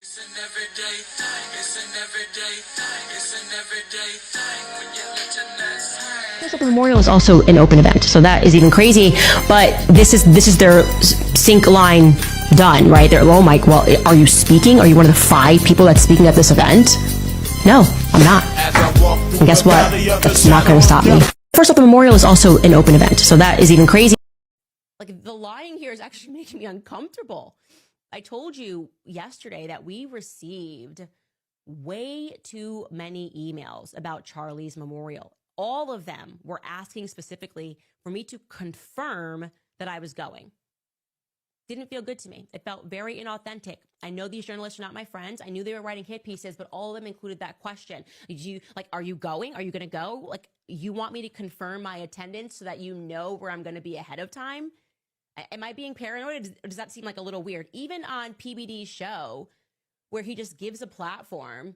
It's an everyday thing. It's an everyday thing. It's an everyday thing when you let your nuts hang. The memorial is also an open event, so that is even crazy. But this is their sync line done, right? They're, oh Mike, well, are you speaking? Are you one of the 5 people that's speaking at this event? No, I'm not. And guess what? That's not going to stop me. First off, the memorial is also an open event, so that is even crazy. Like, the lying here is actually making me uncomfortable. I told you yesterday that we received way too many emails about Charlie's memorial. All of them were asking specifically for me to confirm that I was going. Didn't feel good to me. It felt very inauthentic. I know these journalists are not my friends. I knew they were writing hit pieces, but all of them included that question. Are you going? Are you going to go? Like, you want me to confirm my attendance so that you know where I'm going to be ahead of time? Am I being paranoid, or does that seem like a little weird? Even on PBD's show, where he just gives a platform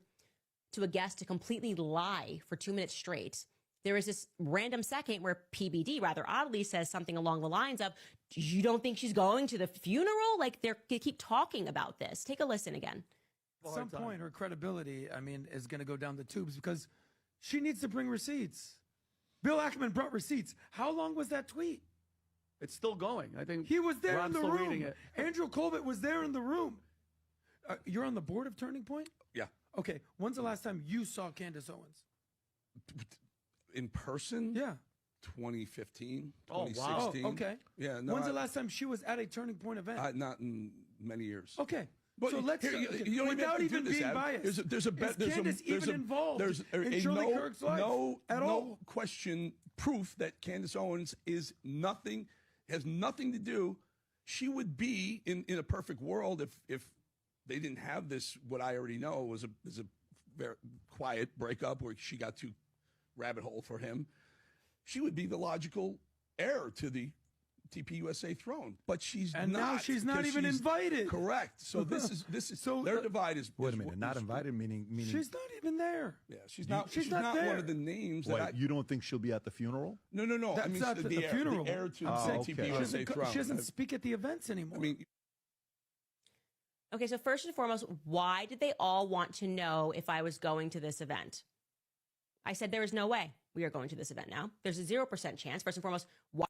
to a guest to completely lie for 2 minutes straight, there is this random second where PBD rather oddly says something along the lines of, you don't think she's going to the funeral? Like, they keep talking about this. Take a listen again. At some point, her credibility, is going to go down the tubes because she needs to bring receipts. Bill Ackman brought receipts. How long was that tweet? It's still going. I think He was there Rob's in the still room. reading it. Andrew Colbert was there in the room. You're on the board of Turning Point? Yeah. Okay. When's the last time you saw Candace Owens? In person? Yeah. 2015, Oh, 2016. wow. Oh, okay. Yeah. No, When's the last time she was at a Turning Point event? Not in many years. Okay. But So let's, here, you don't without even even have to do being this, Ab. biased, There's a bet. is Candace even involved There's in a Shirley Kirk's life at all? no question proof that Candace Owens is nothing, has nothing to do. She would be in a perfect world if they didn't have this. What I already know was a very quiet breakup where she got too rabbit hole for him. She would be the logical heir to the TPUSA throne, but she's And not. now she's not even invited. Correct. So this is So, their divide is. Wait a is- minute, not is- invited, meaning She's not even there. Yeah, she's not. she's She's not not there. one of the names what, that. you don't think she'll be at the funeral? No. I That's mean, not the heir, funeral. the heir to Oh, the okay. TPUSA throne. She doesn't speak at the events anymore. I mean, Okay, so first and foremost, why did they all want to know if I was going to this event? I said there is no way we are going to this event now. There's a 0% chance. First and foremost, why?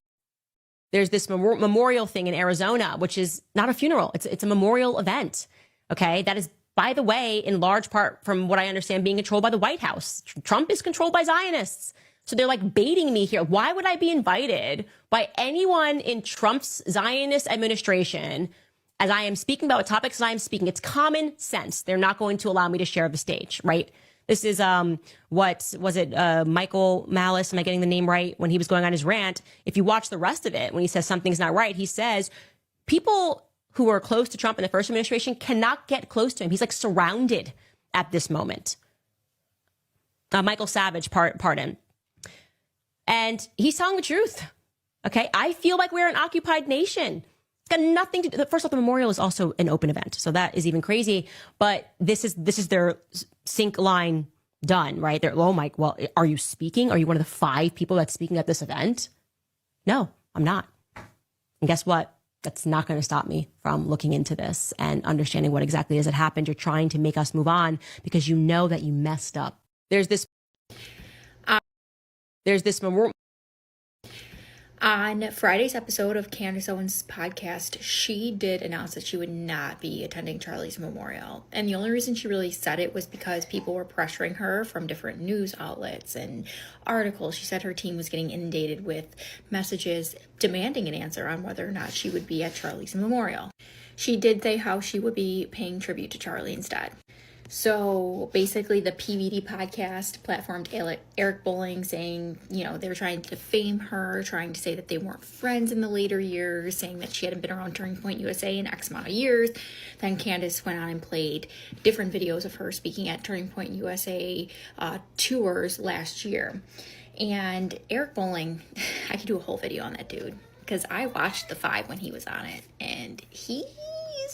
There's this memorial thing in Arizona, which is not a funeral. It's a memorial event. Okay, that is, by the way, in large part, from what I understand, being controlled by the White House. Trump is controlled by Zionists. So they're like baiting me here. Why would I be invited by anyone in Trump's Zionist administration as I am speaking about what topics I am speaking? It's common sense. They're not going to allow me to share the stage, right? This is, what was it? Michael Malice. Am I getting the name right? When he was going on his rant, if you watch the rest of it, when he says something's not right, he says people who are close to Trump in the first administration cannot get close to him. He's like surrounded at this moment. Michael Savage, pardon. And he's telling the truth. Okay. I feel like we're an occupied nation. It's got nothing to do. First off, the memorial is also an open event, so that is even crazy. But this is their sync line done, right? They're, oh Mike, well, are you speaking? Are you one of the 5 people that's speaking at this event? No, I'm not. And guess what? That's not going to stop me from looking into this and understanding what exactly is that happened. You're trying to make us move on because you know that you messed up. There's this memorial. On Friday's episode of Candace Owens' podcast, she did announce that she would not be attending Charlie's memorial. And the only reason she really said it was because people were pressuring her from different news outlets and articles. She said her team was getting inundated with messages demanding an answer on whether or not she would be at Charlie's memorial. She did say how she would be paying tribute to Charlie instead. So basically the PBD podcast platformed Eric Bolling saying, they were trying to defame her, trying to say that they weren't friends in the later years, saying that she hadn't been around Turning Point USA in X amount of years. Then Candace went on and played different videos of her speaking at Turning Point USA tours last year. And Eric Bolling, I could do a whole video on that dude because I watched the 5 when he was on it, and he's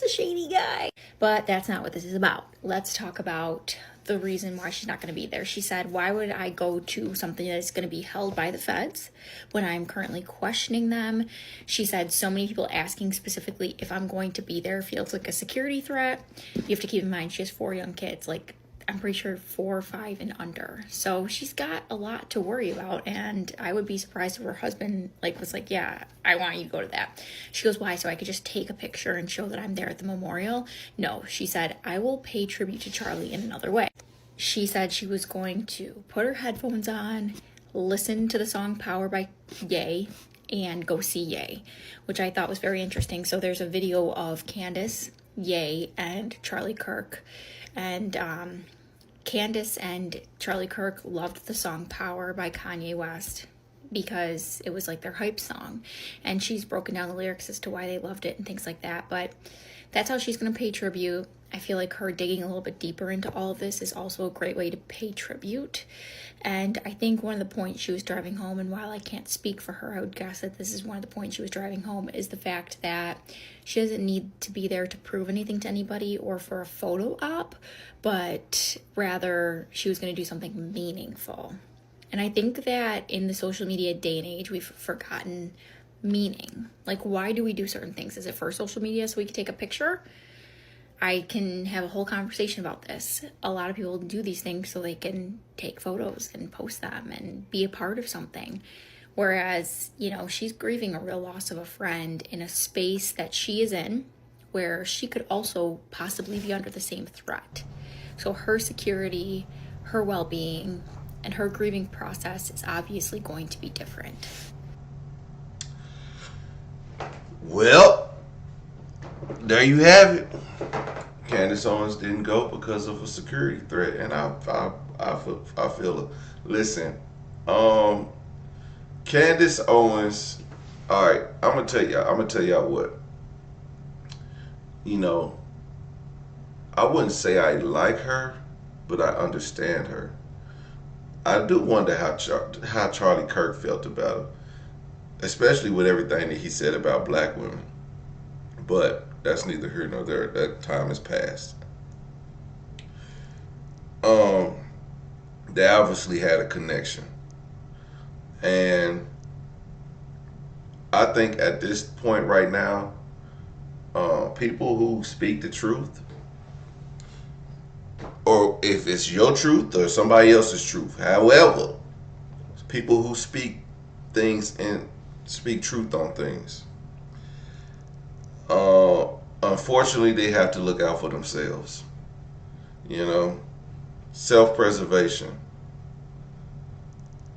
a shady guy. But that's not what this is about. Let's talk about the reason why she's not going to be there. She said, why would I go to something that's going to be held by the feds when I'm currently questioning them? She said, so many people asking specifically if I'm going to be there feels like a security threat. You have to keep in mind she has 4 young kids, like I'm pretty sure 4 or 5 and under. So she's got a lot to worry about, and I would be surprised if her husband was like, yeah, I want you to go to that. She goes, why? So I could just take a picture and show that I'm there at the memorial? No, she said, I will pay tribute to Charlie in another way. She said she was going to put her headphones on, listen to the song Power by Ye, and go see Ye, which I thought was very interesting. So there's a video of Candace, Ye, and Charlie Kirk. And Candace and Charlie Kirk loved the song Power by Kanye West because it was like their hype song. And she's broken down the lyrics as to why they loved it and things like that. But that's how she's going to pay tribute. I feel like her digging a little bit deeper into all of this is also a great way to pay tribute. And I think one of the points she was driving home, and while I can't speak for her, I would guess that this is one of the points she was driving home, is the fact that she doesn't need to be there to prove anything to anybody or for a photo op, but rather she was going to do something meaningful. And I think that in the social media day and age, we've forgotten meaning. Like, why do we do certain things? Is it for social media so we can take a picture? I can have a whole conversation about this. A lot of people do these things so they can take photos and post them and be a part of something. Whereas, she's grieving a real loss of a friend in a space that she is in where she could also possibly be under the same threat. So her security, her well-being, and her grieving process is obviously going to be different. Well, there you have it. Candace Owens didn't go because of a security threat, and I feel. Listen, Candace Owens. All right, I'm gonna tell y'all what. I wouldn't say I like her, but I understand her. I do wonder how Charlie Kirk felt about her, especially with everything that he said about black women. But that's neither here nor there. That time has passed. They obviously had a connection. And I think at this point right now, people who speak the truth, or if it's your truth or somebody else's truth, however, people who speak things and speak truth on things, unfortunately, they have to look out for themselves. Self-preservation.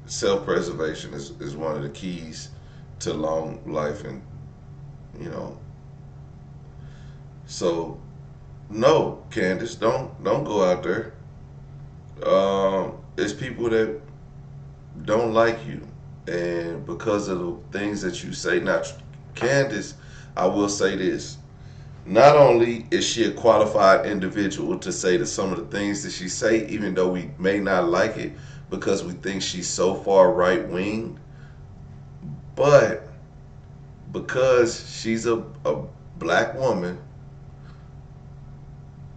Self-preservation is one of the keys to long life, and so no, Candace, don't go out there. It's people that don't like you, and because of the things that you say. Now, Candace, I will say this. Not only is she a qualified individual to say to some of the things that she say, even though we may not like it because we think she's so far right-wing, but because she's a black woman,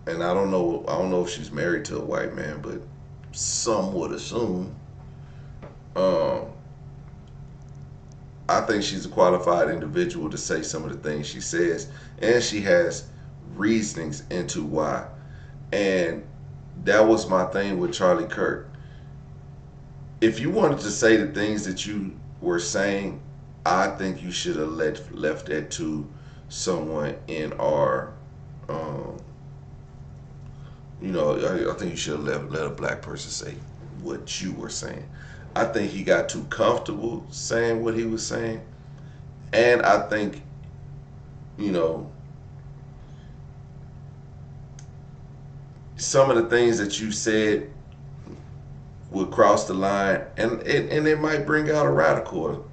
and I don't know if she's married to a white man, but some would assume, I think she's a qualified individual to say some of the things she says, and she has reasonings into why. And that was my thing with Charlie Kirk. If you wanted to say the things that you were saying, I think you should have left that to someone in our, I think you should have let a black person say what you were saying. I think he got too comfortable saying what he was saying. And I think, some of the things that you said would cross the line, and it might bring out a radical or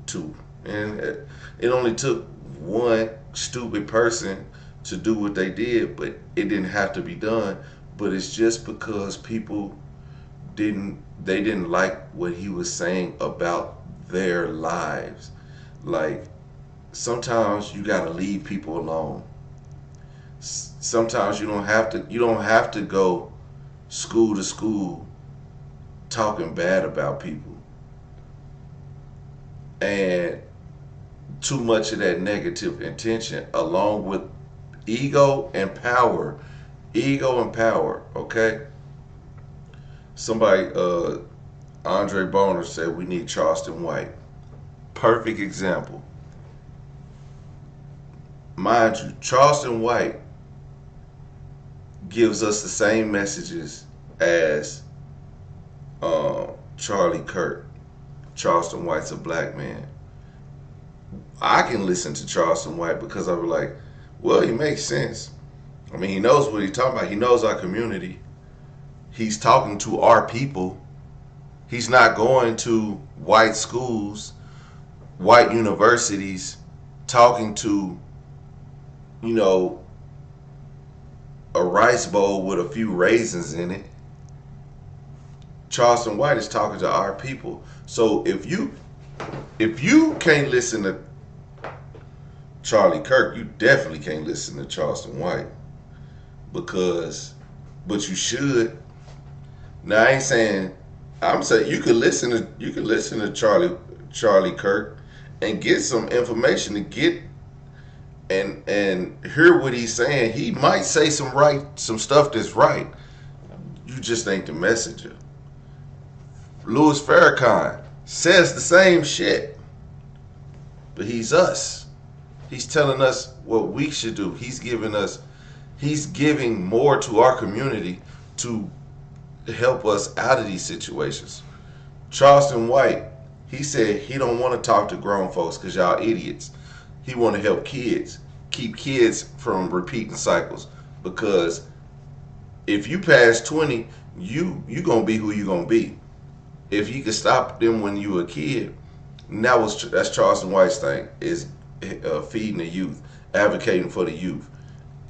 two. And it only took one stupid person to do what they did, but it didn't have to be done. But it's just because people didn't like what he was saying about their lives. Like, sometimes you gotta leave people alone. Sometimes you don't have to go school to school talking bad about people. And too much of that negative intention along with ego and power. Ego and power, okay? Somebody, Andre Boner said we need Charleston White. Perfect example. Mind you, Charleston White gives us the same messages as Charlie Kirk. Charleston White's a black man. I can listen to Charleston White because I was like, well, he makes sense. I mean, he knows what he's talking about. He knows our community. He's talking to our people. He's not going to white schools, white universities, talking to, you know, a rice bowl with a few raisins in it. Charleston White is talking to our people. So if you can't listen to Charlie Kirk, you definitely can't listen to Charleston White. But you should. Now I ain't saying, I'm saying you could listen to Charlie Kirk and get some information to get and hear what he's saying. He might say some stuff that's right. You just ain't the messenger. Louis Farrakhan says the same shit, but he's us. He's telling us what we should do. He's giving more to our community to help us out of these situations. Charleston White, he said he don't want to talk to grown folks because y'all idiots. He want to help kids, keep kids from repeating cycles. Because if you pass 20, you gonna be who you gonna be. If you can stop them when you were a kid, and that's Charleston White's thing, is feeding the youth, advocating for the youth,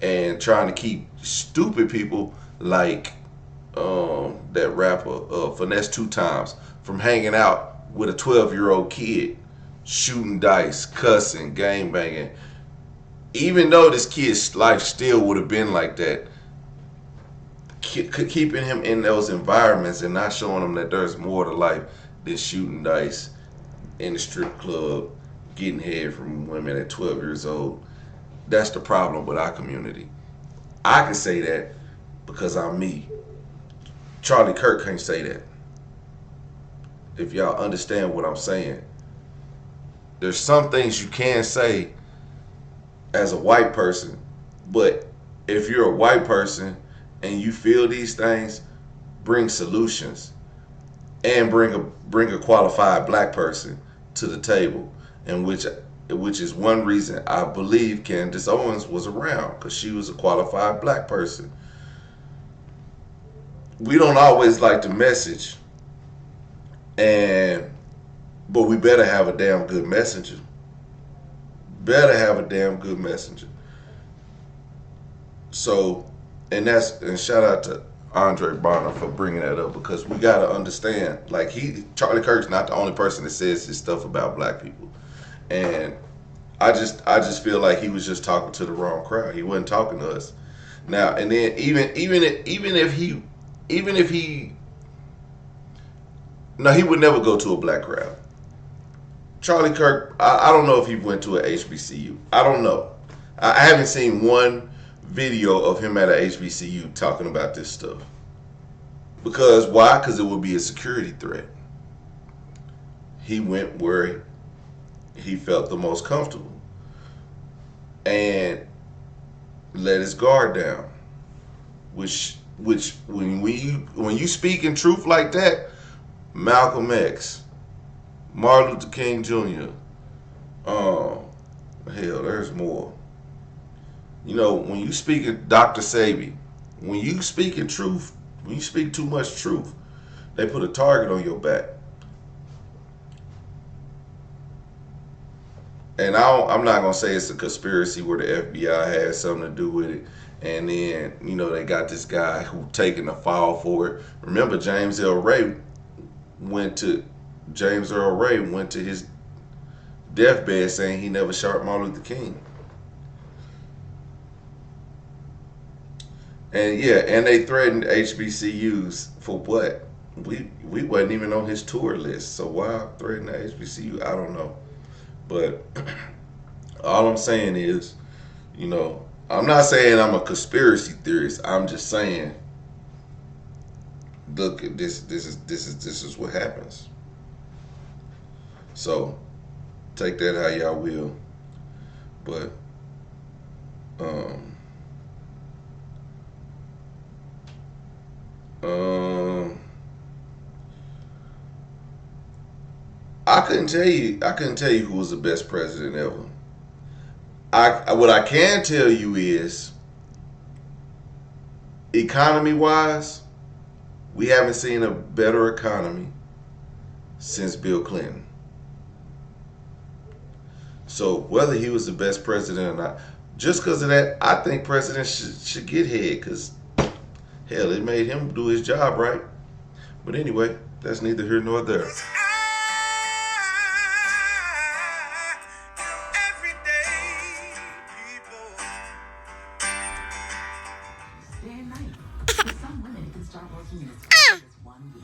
and trying to keep stupid people like that rapper Finesse Two Times from hanging out with a 12-year-old kid, shooting dice, cussing, gang banging. Even though this kid's life still would have been like that, keeping him in those environments and not showing him that there's more to life than shooting dice in the strip club, getting head from women at 12 years old. That's the problem with our community. I can say that because I'm me. Charlie Kirk can't say that. If y'all understand what I'm saying. There's some things you can say as a white person, but if you're a white person and you feel these things, bring solutions and bring a qualified black person to the table, and which is one reason I believe Candace Owens was around, because she was a qualified black person. We don't always like the message, but we better have a damn good messenger. Better have a damn good messenger. So, and shout out to Andre Bonner for bringing that up, because we gotta understand, like Charlie Kirk's not the only person that says this stuff about black people, and I just feel like he was just talking to the wrong crowd. He wasn't talking to us. Now and then, even if he no, he would never go to a black crowd. Charlie Kirk, I don't know if he went to a HBCU. I don't know. I haven't seen one video of him at a HBCU talking about this stuff. Because why? Because it would be a security threat. He went where he felt the most comfortable and let his guard down. Which when you speak in truth like that, Malcolm X, Martin Luther King Jr., hell, there's more. You know, when you speak in Dr. Sabi, when you speak in truth, when you speak too much truth, they put a target on your back. And I'm not going to say it's a conspiracy where the FBI has something to do with it. And then, you know, they got this guy who taking the fall for it. Remember, James Earl Ray went to his deathbed saying he never shot Martin Luther King. and they threatened HBCUs for what? We wasn't even on his tour list, so why threaten the HBCU? I don't know, but all I'm saying is, you know, I'm not saying I'm a conspiracy theorist. I'm just saying, look, this is what happens. So take that how y'all will, but um. I couldn't tell you. I couldn't tell you who was the best president ever. What I can tell you is, economy wise, we haven't seen a better economy since Bill Clinton. So whether he was the best president or not, just because of that, I think presidents should get head, because hell, it made him do his job right. But anyway, that's neither here nor there. Day and night. For some women, it can start working in as fast as 1 week.